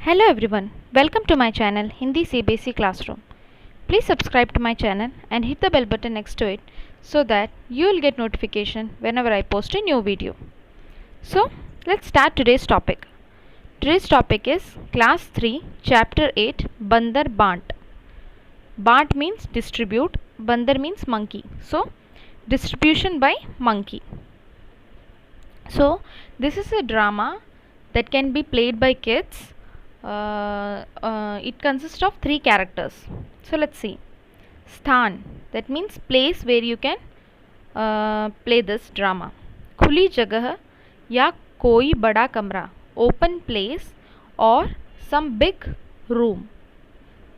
Hello everyone, welcome to my channel Hindi CBSE Classroom. Please subscribe to my channel and hit the bell button next to it so that you will get notification whenever I post a new video. So let's start today's topic. Today's topic is Class 3 Chapter 8 Bandar Bant. Bant means distribute, Bandar means monkey. So distribution by monkey. So this is a drama that can be played by kids. It consists of 3 characters. So let's see. Sthan, that means place where you can play this drama. खुली जगह या कोई बड़ा कमरा, open place or some big room.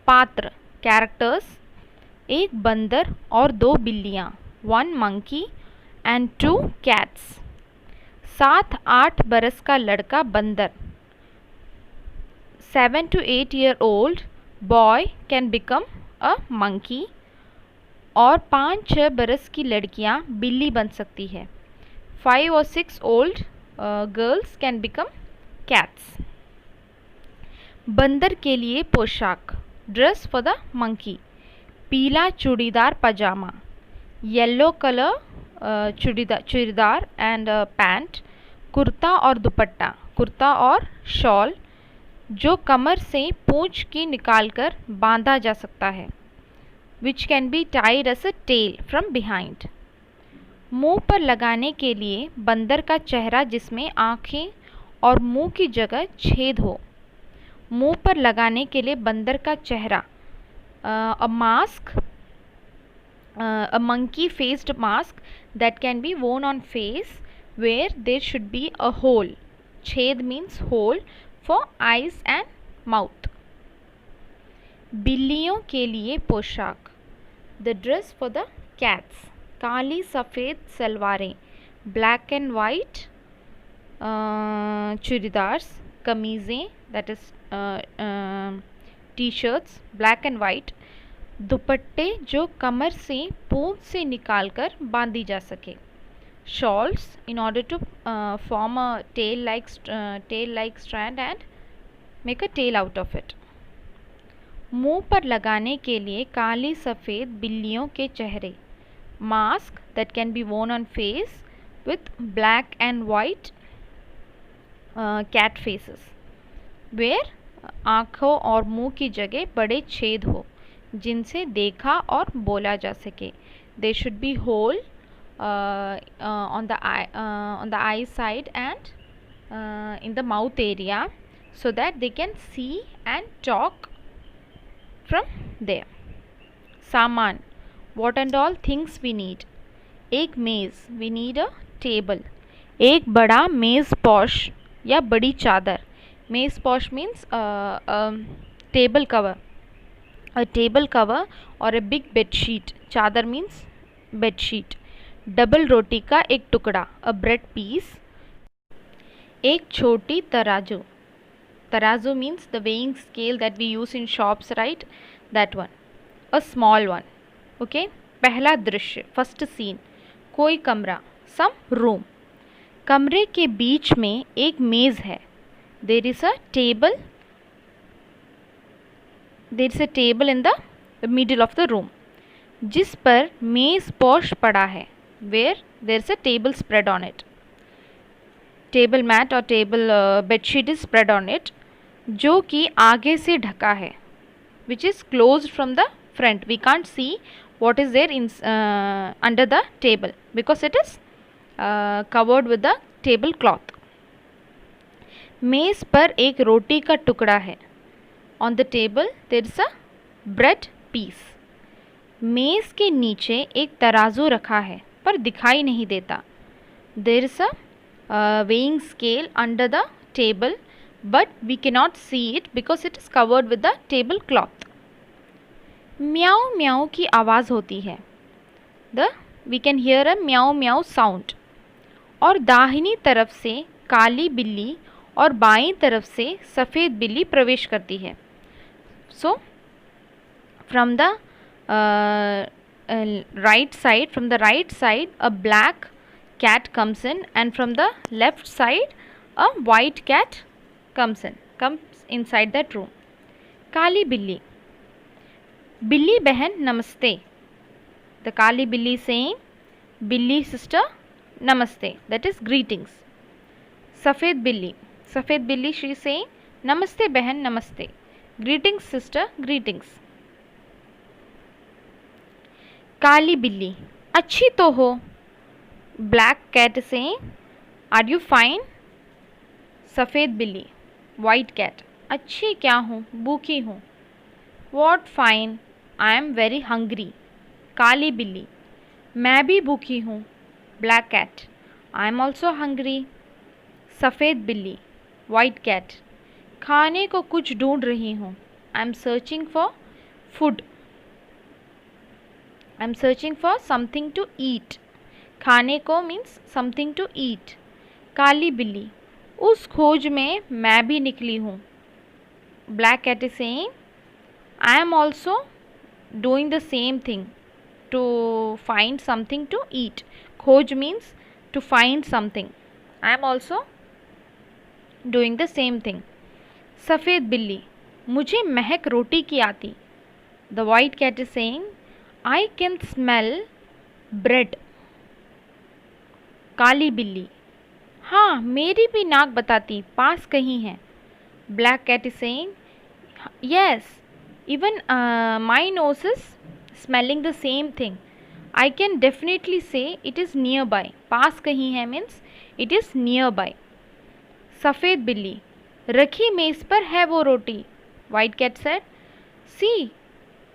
पात्र, characters, एक बंदर और 2 बिल्लियाँ, 1 monkey and 2 cats. 7-8 बरस का लड़का बंदर, 7 to 8 year old boy can become a monkey और 5-6 बरस की लड़कियां बिल्ली बन सकती है. 5 or 6 old girls can become cats. बंदर के लिए पोशाक, ड्रेस फॉर द मंकी, पीला churidar pyjama, yellow colour churidar and pant, kurta और दुपट्टा, कुर्ता और शॉल जो कमर से पूंछ की निकालकर बांधा जा सकता है, which can be tied as a tail from behind. मुंह पर लगाने के लिए बंदर का चेहरा जिसमें आँखें और मुंह की जगह छेद हो. मुंह पर लगाने के लिए बंदर का चेहरा, a mask, a monkey faced mask that can be worn on face where there should be a hole. Chhed means hole for eyes and mouth. बिल्लियों के लिए पोशाक, the dress for the cats, काली सफ़ेद सलवारें, black and white churidars, कमीज़ें that is t-shirts, black and white, दुपट्टे जो कमर से पूंछ से निकालकर बांधी जा सके, shawls in order to form a tail-like strand and make a tail out of it. मुंह पर लगाने के लिए काली सफ़ेद बिल्लियों के चेहरे, mask that can be worn on face with black and white cat faces where आँखों और मुंह की जगह बड़े छेद हो जिनसे देखा और बोला जा सके. They should be whole on the eye side and in the mouth area so that they can see and talk from there. सामान, what and all things we need. एक मेज़, we need a table. एक बड़ा मेज़ posh या बड़ी चादर, मेज़ posh means table cover, a table cover or a big bed sheet. चादर means bed sheet. डबल रोटी का एक टुकड़ा, a bread piece. एक छोटी तराजू, तराजू means the weighing scale that we use in shops, right? That one. A small one. Okay. पहला दृश्य, first scene. कोई कमरा, some room. कमरे के बीच में एक मेज़ है. There is a table. There is a table in the middle of the room. जिस पर मेज़ पॉश पड़ा है, where there is a table spread on it. Table mat or table bedsheet is spread on it. जो कि आगे से ढका है, which is closed from the front. We can't see what is there in under the table because it is covered with the table cloth. मेज़ पर एक रोटी का टुकड़ा है. On the table there is a bread piece. मेज़ के नीचे एक तराजू रखा है पर दिखाई नहीं देता. There is a weighing scale under the table but we cannot see it because it is covered with the table cloth. म्याऊ म्याऊ की आवाज़ होती है. We can hear a म्याऊ म्याऊ sound. और दाहिनी तरफ से काली बिल्ली और बाईं तरफ से सफ़ेद बिल्ली प्रवेश करती है. So from the right side a black cat comes in and from the left side a white cat comes in. comes inside that room. काली बिल्ली. बिल्ली बहन नमस्ते. The काली बिल्ली saying, बिल्ली sister namaste, that is greetings. सफ़ेद बिल्ली. सफ़ेद बिल्ली she is saying, नमस्ते बहन नमस्ते, greetings sister, greetings. काली बिल्ली. अच्छी तो हो. Black cat is saying, are you fine? सफ़ेद बिल्ली. White cat. अच्छी क्या हूँ, भूखी हूँ. What fine? I am very hungry. काली बिल्ली. मैं भी भूखी हूँ. Black cat. I am also hungry. सफ़ेद बिल्ली. White cat. खाने को कुछ ढूंढ रही हूँ. I am searching for food. I am searching for something to eat. खाने को means something to eat. काली बिल्ली. उस खोज में मैं भी निकली हूँ. Black cat is saying, I am also doing the same thing to find something to eat. खोज means to find something. I am also doing the same thing. सफ़ेद बिल्ली. मुझे महक रोटी की आती. The white cat is saying, I can smell bread. काली बिल्ली. हाँ मेरी भी नाक बताती, पास कहीं है. Black cat is saying, yes, even my nose is smelling the same thing. I can definitely say it is nearby. पास कहीं है means it is nearby. सफ़ेद बिल्ली. रखी मेज़ पर है वो रोटी. White cat said, see,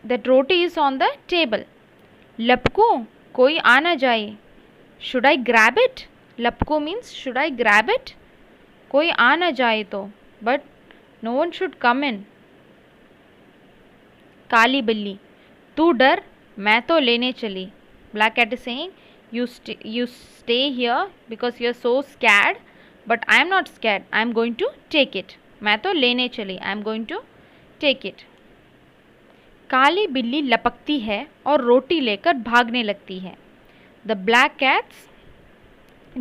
that roti is on the table. लपकूं, कोई आ ना जाए. Should I grab it? लपको means should I grab it? कोई आ ना जाए तो, but no one should come in. काली बिल्ली. तू डर, मैं तो लेने चली. Black cat is saying, you stay here because you are so scared, but I am not scared. I am going to take it. मैं तो लेने चली. I am going to take it. काली बिल्ली लपकती है और रोटी लेकर भागने लगती है. The black cat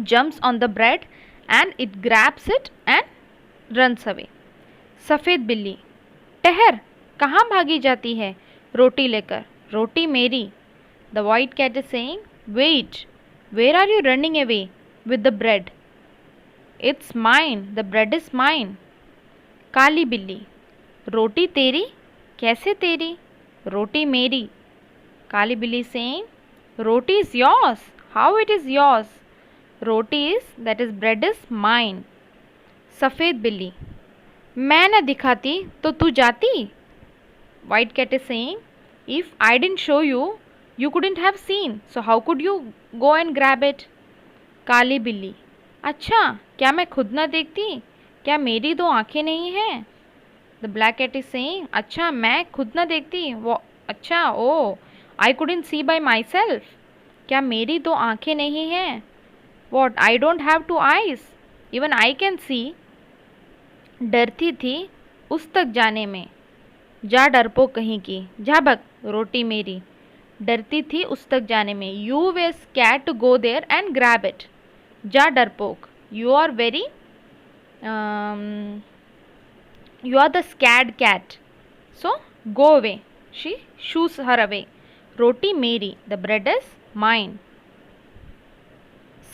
jumps on the bread and it grabs it and runs away. सफ़ेद बिल्ली. ठहर, कहाँ भागी जाती है रोटी लेकर. रोटी मेरी. The white cat is saying, wait, where are you running away with the bread? It's mine. The bread is mine. काली बिल्ली. रोटी तेरी. कैसे तेरी. रोटी मेरी. काली बिल्ली saying, roti is yours. How it is yours? Roti is, that is bread is mine. सफ़ेद बिल्ली. मैं न दिखाती तो तू जाती. White cat is saying, if I didn't show you, you couldn't have seen. So how could you go and grab it? काली बिल्ली. अच्छा, क्या मैं खुद न देखती. क्या मेरी दो आँखें नहीं हैं. The black cat is saying, अच्छा मैं खुद न देखती. वो अच्छा, ओ I couldn't see by myself. क्या मेरी दो आँखें नहीं हैं. What? I don't have two eyes. Even I can see. डरती थी उस तक जाने में. जा डरपोक कहीं की. जा भग, रोटी मेरी. डरती थी उस तक जाने में. You were scared to go there and grab it. जा डरपोक. You are very you are the scared cat. So go away. She shoos her away. रोटी मेरी. The bread is mine.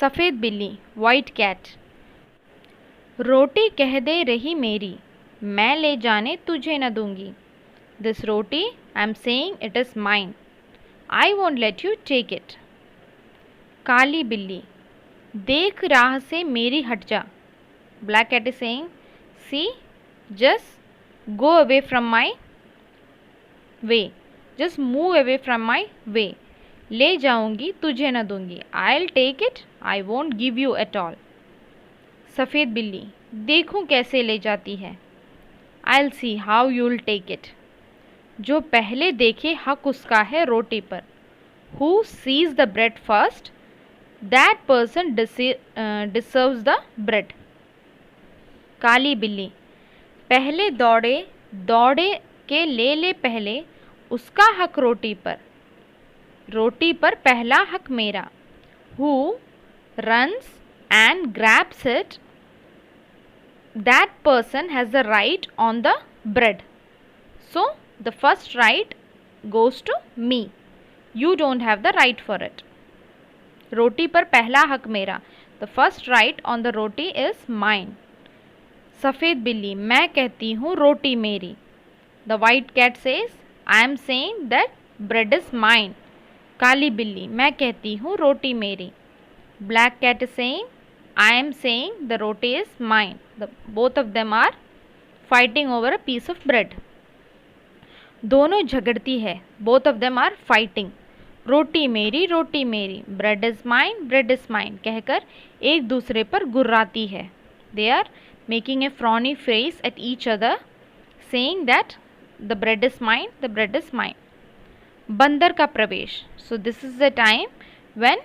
सफ़ेद बिल्ली. White cat. रोटी कह दे रही मेरी, मैं ले जाने तुझे न दूंगी. This roti, I am saying it is mine. I won't let you take it. काली बिल्ली. देख राह से मेरी हट जा. Black cat is saying, see, just go away from my way. Just move away from my way. ले जाऊंगी तुझे न दूंगी. I'll take it. I won't give you at all. सफ़ेद बिल्ली. देखूं कैसे ले जाती है. I'll see how you'll take it. जो पहले देखे हक उसका है रोटी पर. Who sees the bread first, that person deserves the bread. काली बिल्ली. पहले दौड़े के ले पहले उसका हक रोटी पर. रोटी पर पहला हक मेरा. Who runs and grabs it that person has the right on the bread. So the first right goes to me. You don't have the right for it. रोटी पर पहला हक मेरा. The first right on the roti is mine. सफ़ेद बिल्ली, मैं कहती हूँ रोटी मेरी. The white cat says, I am saying that bread is mine. काली बिल्ली, मैं कहती हूँ रोटी मेरी. Black cat is saying, I am saying the roti is mine. Both of them are fighting over a piece of bread. दोनों झगड़ती है. Both of them are fighting. रोटी मेरी, bread is mine कहकर एक दूसरे पर गुर्राती है. They are making a frowny face at each other, saying that the bread is mine. बंदर का प्रवेश. So this is the time when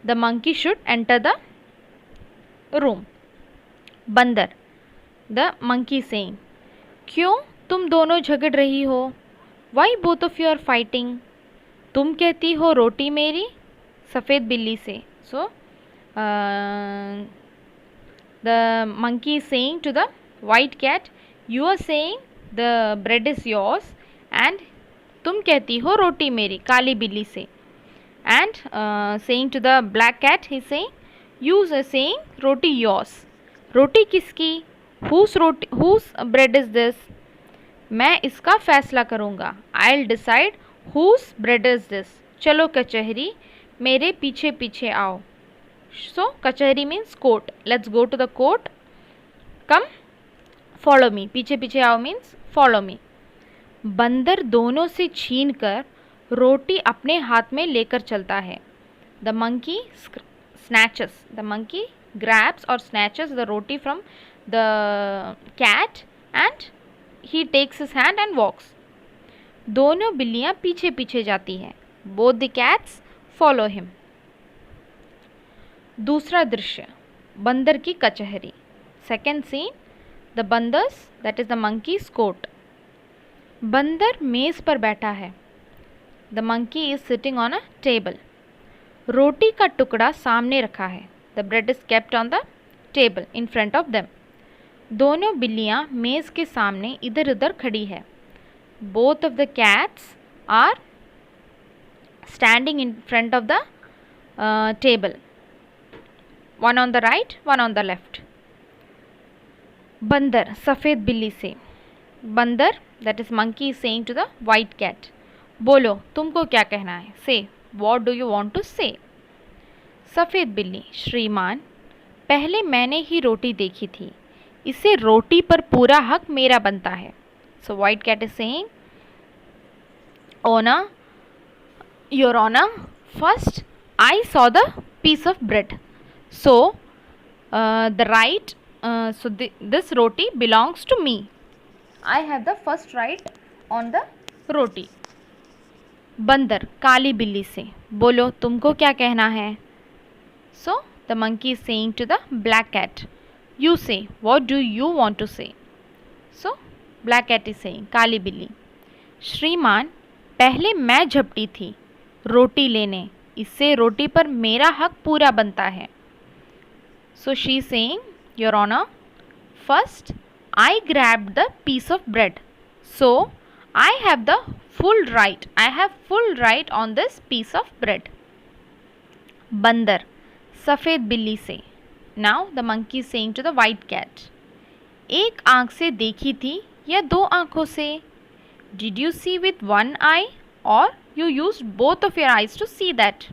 the monkey should enter the room. बंदर, the monkey saying, क्यों तुम दोनों झगड़ रही हो? Why both of you are fighting? तुम कहती हो रोटी मेरी, सफ़ेद बिल्ली से. So the monkey is saying to the white cat, you are saying the bread is yours and तुम कहती हो रोटी मेरी, काली बिल्ली से. And saying to the black cat, he is saying, you are saying roti yours. रोटी किसकी? whose bread is this? मैं इसका फैसला करूँगा. I'll decide whose bread is this. चलो कचहरी, मेरे पीछे पीछे आओ. So कचहरी means court. Let's go to the court. Come, follow me. पीछे पीछे आओ means follow me. बंदर दोनों से छीन कर रोटी अपने हाथ में लेकर चलता है. The monkey grabs or snatches the roti from the cat and he takes his hand and walks. दोनों बिल्लियाँ पीछे पीछे जाती हैं. Both the cats follow him. दूसरा दृश्य, बंदर की कचहरी. Second scene, the बंदर्स, that is the monkey's court. बंदर मेज़ पर बैठा है. The monkey is sitting on a table. रोटी का टुकड़ा सामने रखा है. The bread is kept on the table in front of them. दोनों बिल्लियाँ मेज़ के सामने इधर उधर खड़ी है. Both of the cats are standing in front of the table. One on the right, one on the left. बंदर, सफ़ेद बिल्ली से. बंदर, that is monkey, is saying to the white cat, बोलो तुमको क्या कहना है? Say, what do you want to say? सफ़ेद बिल्ली, श्रीमान, पहले मैंने ही रोटी देखी थी. इसे रोटी पर पूरा हक मेरा बनता है. So white cat is saying, Honor, Your Honor, first I saw the piece of bread. So this roti belongs to me. I have the first right on the roti. बंदर, काली बिल्ली से, बोलो तुमको क्या कहना है? So the monkey is saying to the black cat, you say, what do you want to say? So black cat is saying, काली बिल्ली, श्रीमान, पहले मैं झपटी थी रोटी लेने, इससे रोटी पर मेरा हक पूरा बनता है. So she is saying, Your Honor, first I grabbed the piece of bread, so I have the full right. I have full right on this piece of bread. बंदर, सफ़ेद बिल्ली से. Now the monkey is saying to the white cat, एक आँख से देखी थी या दो आँखों से? Did you see with one eye or you used both of your eyes to see that?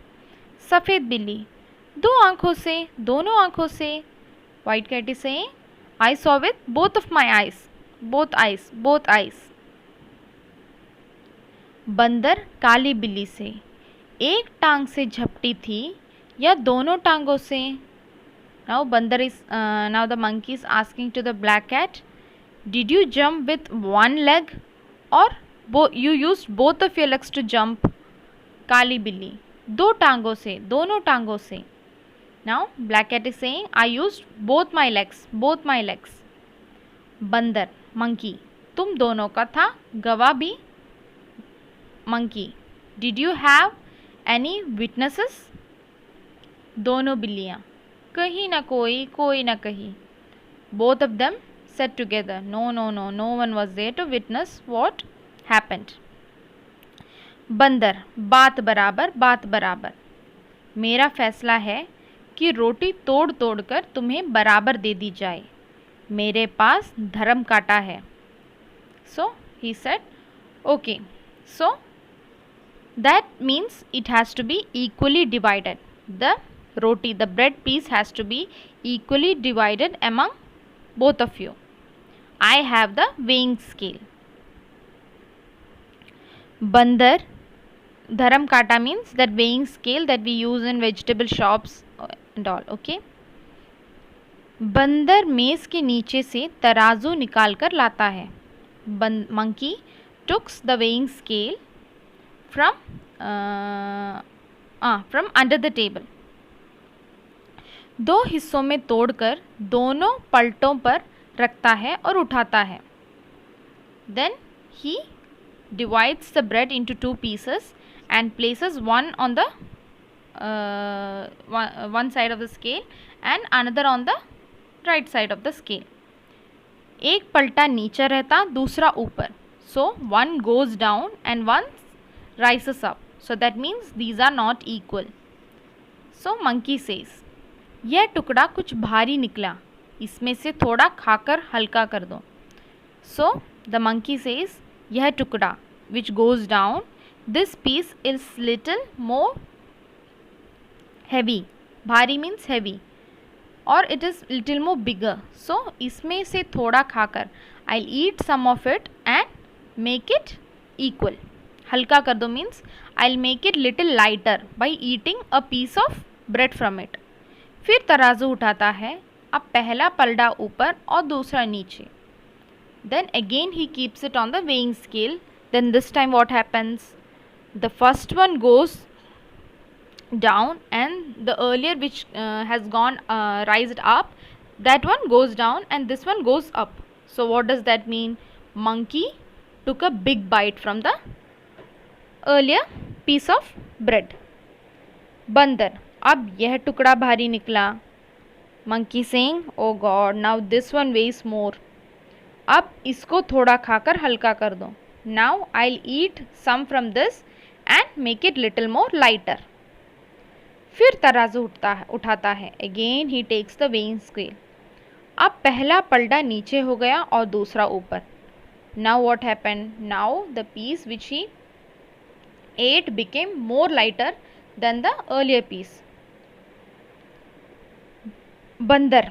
सफ़ेद बिल्ली, दो आँखों से, दोनों आँखों से. White cat is saying, I saw with both of my eyes. Both eyes. बंदर, काली बिल्ली से, एक टांग से झपटी थी या दोनों टांगों से? Now the monkey is asking to the black cat, did you jump with one leg or you used both of your legs to jump? काली बिल्ली, दो टांगों से, दोनों टांगों से. Now black cat is saying, I used both my legs. बंदर, monkey, तुम दोनों का था गवाह भी. monkey, did you have any witnesses? दोनों बिल्लियाँ, कहीं ना कोई, कोई ना कहीं. both of them sat together. No, no, no, no one was there to witness what happened. बंदर, बात बराबर बात बराबर। मेरा फैसला है कि रोटी तोड़ तोड़ कर तुम्हें बराबर दे दी जाए। मेरे पास धर्म काटा है। So he said, okay, so that means it has to be equally divided. The roti, the bread piece has to be equally divided among both of you. I have the weighing scale. Bandar, dharam kata means that weighing scale that we use in vegetable shops and all. Okay. बंदर मेज के नीचे से तराजू निकाल कर लाता है। Monkey took the weighing scale from under the table. दो हिस्सों में तोड़कर दोनों पलटों पर रखता है और उठाता है। Then he divides the bread into two pieces and places one on the one side of the scale and another on the right side of the scale. एक पलटा नीचे रहता, दूसरा ऊपर. So one goes down and one rises up. So that means these are not equal. So monkey says, यह टुकड़ा कुछ भारी निकला, इसमें से थोड़ा खाकर हल्का कर दो. So the monkey says, यह टुकड़ा which goes down, this piece is little more heavy. भारी means heavy. और it is little more bigger. So इसमें से थोड़ा खाकर I'll eat some of it and make it equal. हल्का कर दो means I'll make it little lighter by eating a piece of bread from it. फिर तराजू उठाता है, अब पहला पलड़ा ऊपर और दूसरा नीचे. Then again he keeps it on the weighing scale. Then this time what happens? The first one goes down and the earlier which has gone rised up, that one goes down and this one goes up. So what does that mean? Monkey took a big bite from the earlier piece of bread. बंदर, अब यह टुकड़ा भारी निकला. Monkey saying, oh God, now this one weighs more. अब इसको थोड़ा खाकर हल्का कर दो. Now I'll eat some from this and make it little more lighter. फिर तराजू उठाता है. Again he takes the weighing scale. अब पहला पलड़ा नीचे हो गया और दूसरा ऊपर. Now what happened? Now the piece which he ate became more lighter than the earlier piece. बंदर,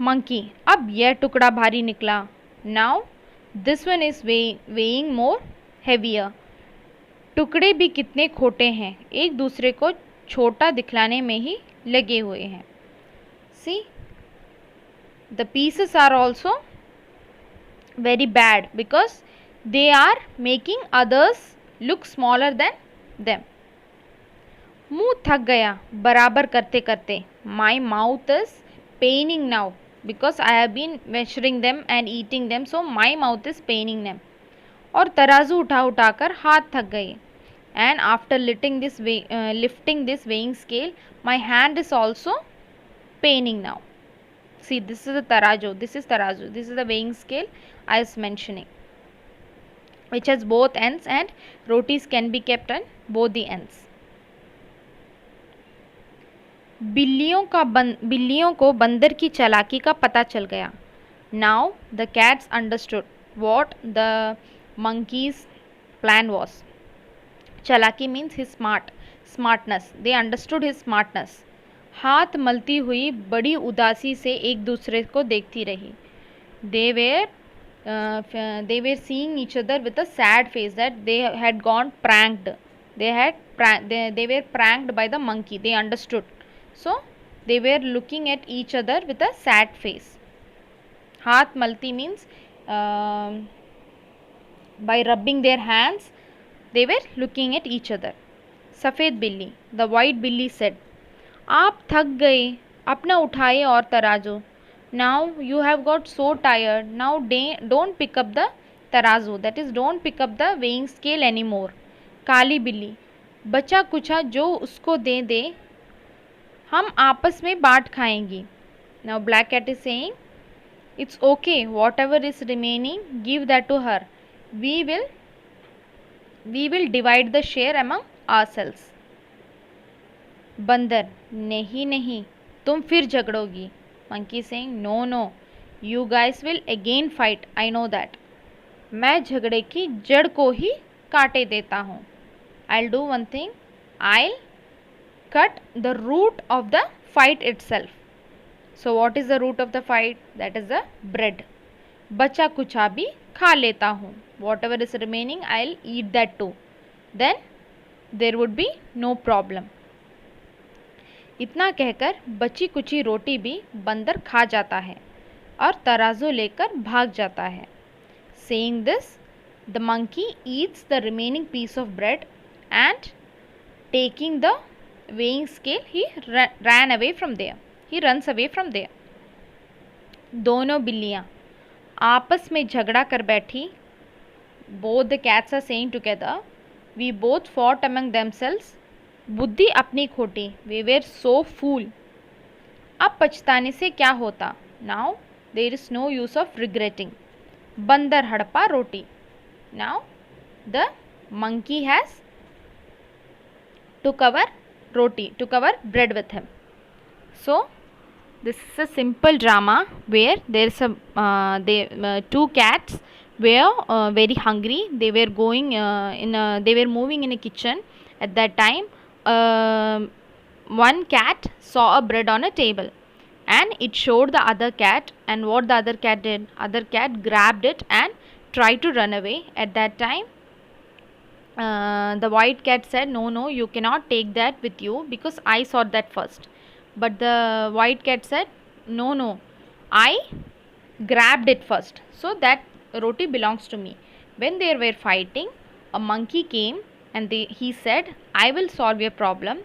monkey, अब यह टुकड़ा भारी निकला. Now this one is weighing more heavier. टुकड़े भी कितने खोटे हैं, एक दूसरे को छोटा दिखलाने में ही लगे हुए हैं. See, the pieces are also very bad because they are making others look smaller than them. मुंह थक गया बराबर करते करते. My mouth is paining now because I have been measuring them and eating them, so my mouth is paining them. और तराजू उठा उठाकर हाथ थक गए. And after lifting this weighing scale, my hand is also paining now. See, this is the tarazu. This is tarazu. This is the weighing scale I was mentioning, which has both ends and rotis can be kept on both the ends. बिल्लियों को बंदर की चालाकी का पता चल गया. Now the cats understood what the monkey's plan was. चालाकी means his smartness. They understood his smartness. हाथ मलती हुई बड़ी उदासी से एक दूसरे को देखती रही. They were seeing each other with a sad face that they had gone pranked. They were pranked by the monkey. They understood. So they were looking at each other with a sad face. हाथ मलती means by rubbing their hands, they were looking at each other. सफ़ेद बिल्ली, the white बिल्ली said, आप थक गए, अपना उठाए और तराजू. Now you have got so tired. Now don't pick up the tarazu. That is, don't pick up the weighing scale anymore. काली बिल्ली, बचा कुचा जो उसको दे दे, हम आपस में बांट खाएंगी. Now black cat is saying, It's okay, whatever is remaining, give that to her. We will divide the share among ourselves. बंदर, नहीं नहीं, तुम फिर झगड़ोगी. Monkey saying, no no, you guys will again fight, I know that. मैं झगड़े की जड़ को ही काटे देता हूँ. I'll do one thing, I'll cut the root of the fight itself. So what is the root of the fight? That is the bread. बचा कुचा भी खा लेता हूँ. Whatever is remaining, I'll eat that too. Then there would be no problem. इतना कहकर बची कुची रोटी भी बंदर खा जाता है और तराजू लेकर भाग जाता है. Saying this, the monkey eats the remaining piece of bread and taking the weighing scale, he ran away from there. He runs away from there. दोनों बिल्लियाँ आपस में झगड़ा कर बैठी. Both the cats are saying together, we both fought among themselves. बुद्धि अपनी खोटी. We were so fool. अब पछताने से क्या होता? Now there is no use of regretting. बंदर हड़पा रोटी. Now the monkey has took our roti, took our bread with him. So this is a simple drama where there is a two cats were very hungry. They were going they were moving in a kitchen. At that time, one cat saw a bread on a table and it showed the other cat, and what the other cat did, other cat grabbed it and tried to run away. At that time, the white cat said, no no, you cannot take that with you because I saw that first. But the white cat said, no no, I grabbed it first, so that roti belongs to me. When they were fighting, a monkey came and he said, I will solve your problem,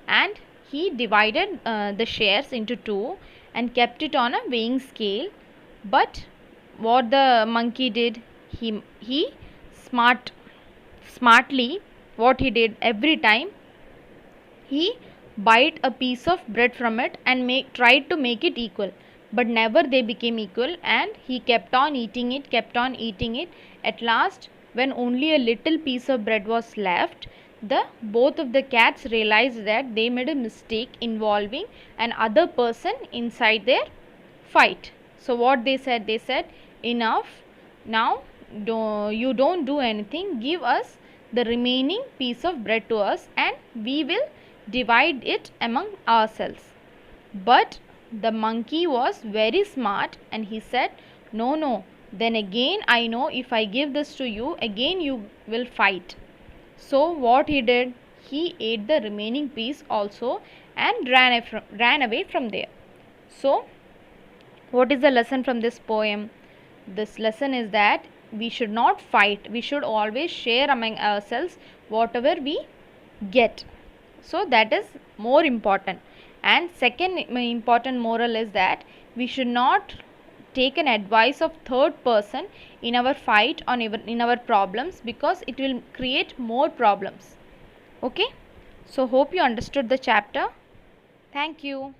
and he divided the shares into two and kept it on a weighing scale. But what the monkey did, he smartly, what he did, every time he bite a piece of bread from it and tried to make it equal, but never they became equal, and he kept on eating it, kept on eating it. At last, when only a little piece of bread was left, both of the cats realized that they made a mistake involving another person inside their fight. So what they said, enough, now you don't do anything, give us the remaining piece of bread to us and we will divide it among ourselves. But the monkey was very smart and he said, no no, then again I know if I give this to you, again you will fight. So what he did, he ate the remaining piece also and ran away from there. So what is the lesson from this poem? This lesson is that we should not fight, we should always share among ourselves whatever we get. So that is more important. And second important moral is that we should not take an advice of third person in our fight or in our problems, because it will create more problems. Okay, so hope you understood the chapter. Thank you.